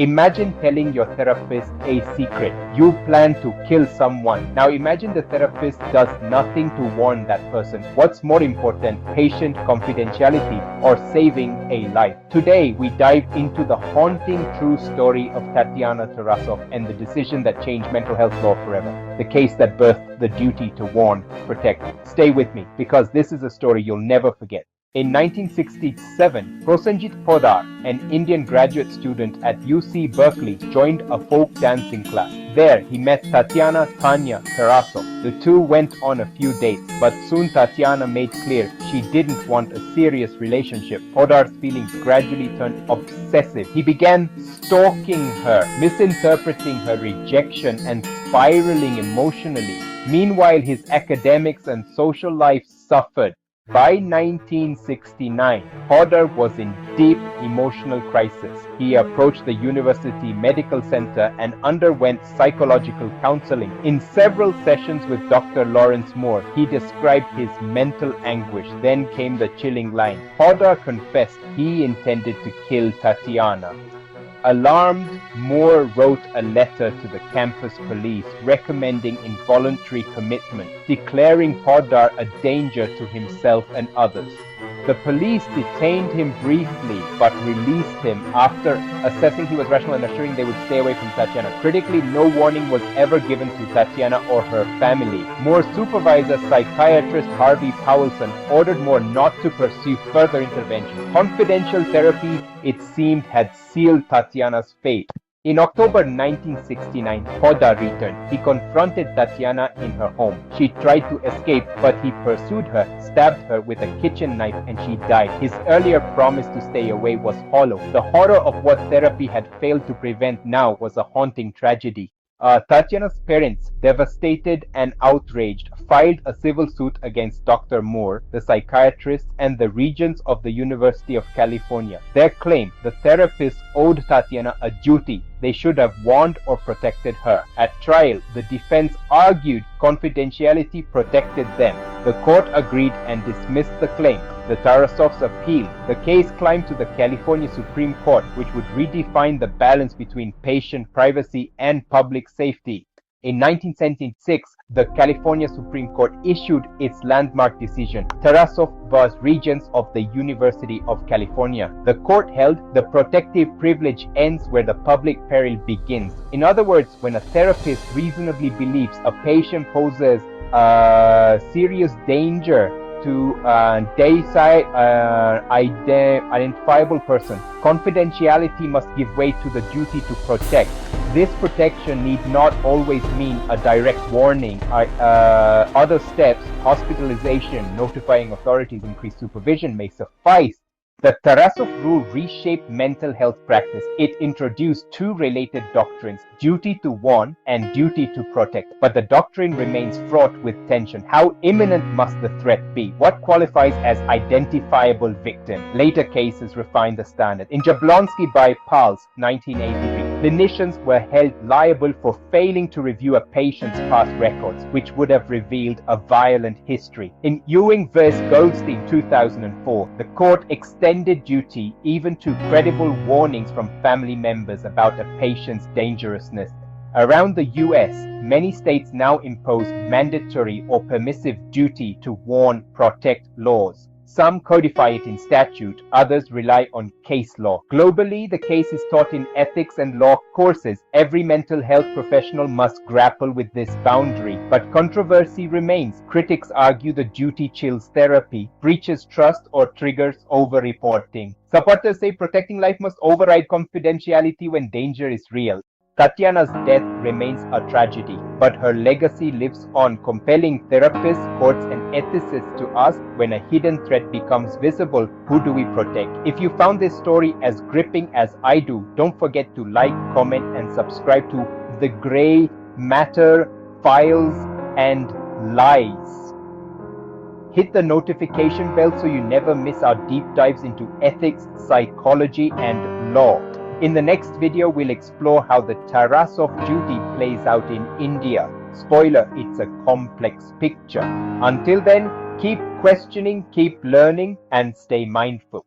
Imagine telling your therapist a secret. You plan to kill someone. Now imagine the therapist does nothing to warn that person. What's more important, patient confidentiality or saving a life? Today, we dive into the haunting true story of Tatiana Tarasoff and the decision that changed mental health law forever. The case that birthed the duty to warn, protect. Stay with me, because this is a story you'll never forget. In 1967, Prosenjit Podar, an Indian graduate student at UC Berkeley, joined a folk dancing class. There, he met Tatiana Tarasoff. The two went on a few dates, but soon Tatiana made clear she didn't want a serious relationship. Podar's feelings gradually turned obsessive. He began stalking her, misinterpreting her rejection, and spiraling emotionally. Meanwhile, his academics and social life suffered. By 1969, Podar was in deep emotional crisis. He approached the University Medical Center and underwent psychological counseling. In several sessions with Dr. Lawrence Moore, he described his mental anguish. Then came the chilling line. Podar confessed he intended to kill Tatiana. Alarmed, Moore wrote a letter to the campus police recommending involuntary commitment, declaring Podar a danger to himself and others. The police detained him briefly but released him after assessing he was rational and assuring they would stay away from Tatiana. Critically, no warning was ever given to Tatiana or her family. Moore's supervisor, psychiatrist Harvey Powelson, ordered Moore not to pursue further intervention. Confidential therapy, it seemed, had sealed Tatiana's fate. In October 1969, Podar returned. He confronted Tatiana in her home. She tried to escape, but he pursued her, stabbed her with a kitchen knife, and she died. His earlier promise to stay away was hollow. The horror of what therapy had failed to prevent now was a haunting tragedy. Tatiana's parents, devastated and outraged, filed a civil suit against Dr. Moore, the psychiatrist, and the regents of the University of California. Their claim, the therapist owed Tatiana a duty. They should have warned or protected her. At trial, the defense argued confidentiality protected them. The court agreed and dismissed the claim. The Tarasoffs appealed. The case climbed to the California Supreme Court, which would redefine the balance between patient privacy and public safety. In 1976, the California Supreme Court issued its landmark decision. Tarasoff was regents of the University of California. The court held the protective privilege ends where the public peril begins. In other words, when a therapist reasonably believes a patient poses a serious danger to an identifiable person, confidentiality must give way to the duty to protect. This protection need not always mean a direct warning. Other steps, hospitalization, notifying authorities, increased supervision may suffice. The Tarasoff rule reshaped mental health practice. It introduced two related doctrines, duty to warn and duty to protect. But the doctrine remains fraught with tension. How imminent must the threat be? What qualifies as identifiable victim? Later cases refined the standard. In Jablonski v. Pals, 1983, clinicians were held liable for failing to review a patient's past records, which would have revealed a violent history. In Ewing v. Goldstein, 2004, the court extended duty even to credible warnings from family members about a patient's dangerousness. Around the US, many states now impose mandatory or permissive duty to warn, protect laws. Some codify it in statute, others rely on case law. Globally, the case is taught in ethics and law courses. Every mental health professional must grapple with this boundary, but controversy remains. Critics argue the duty chills therapy, breaches trust, or triggers over-reporting. Supporters say protecting life must override confidentiality when danger is real. Tatiana's death remains a tragedy, but her legacy lives on, compelling therapists, courts, and ethicists to ask, when a hidden threat becomes visible, who do we protect? If you found this story as gripping as I do, don't forget to like, comment, and subscribe to The Grey Matter Files and Lies. Hit the notification bell so you never miss our deep dives into ethics, psychology, and law. In the next video, we'll explore how the Tarasoff duty plays out in India. Spoiler, it's a complex picture. Until then, keep questioning, keep learning, and stay mindful.